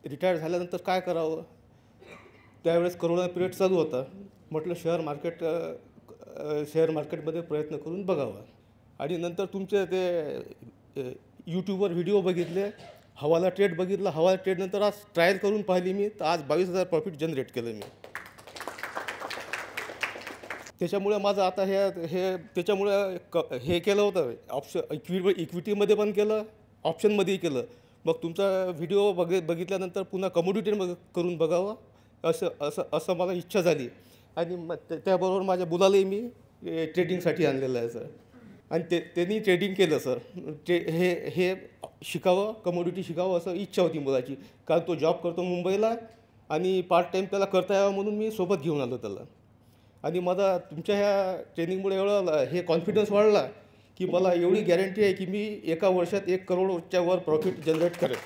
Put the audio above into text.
Retire झाल्यानंतर काय करावं, त्यावेळेस करोना पिरियड चालू होता. म्हटलं शेअर मार्केटमध्ये प्रयत्न करून बघावा. आणि नंतर तुमचे ते यूट्यूबवर व्हिडिओ बघितले, हवाला ट्रेड बघितला. हवाला ट्रेडनंतर आज ट्रायल करून पाहिली मी, तर आज 22,000 प्रॉफिट जनरेट केलं मी. त्याच्यामुळे माझं आता हे केलं होतं इक्विटीमध्ये पण केलं, ऑप्शनमध्येही केलं. मग तुमचा व्हिडिओ बघितल्यानंतर पुन्हा कमोडिटी करून बघावं असं असं असं मला इच्छा झाली. आणि मग त्याबरोबर माझ्या मुलालाही मी ट्रेडिंगसाठी आणलेलं आहे सर. आणि त्यांनी ट्रेडिंग केलं सर. हे शिकावं, कमोडिटी शिकावं असं इच्छा होती मुलाची. कारण तो जॉब करतो मुंबईला आणि पार्ट टाईम त्याला करता यावं म्हणून मी सोबत घेऊन आलो त्याला. आणि मला तुमच्या ह्या ट्रेनिंगमुळे एवढा कॉन्फिडन्स वाढला की मला एवढी गॅरंटी आहे की मी एका वर्षात 1 करोडच्या वर प्रॉफिट जनरेट करेन.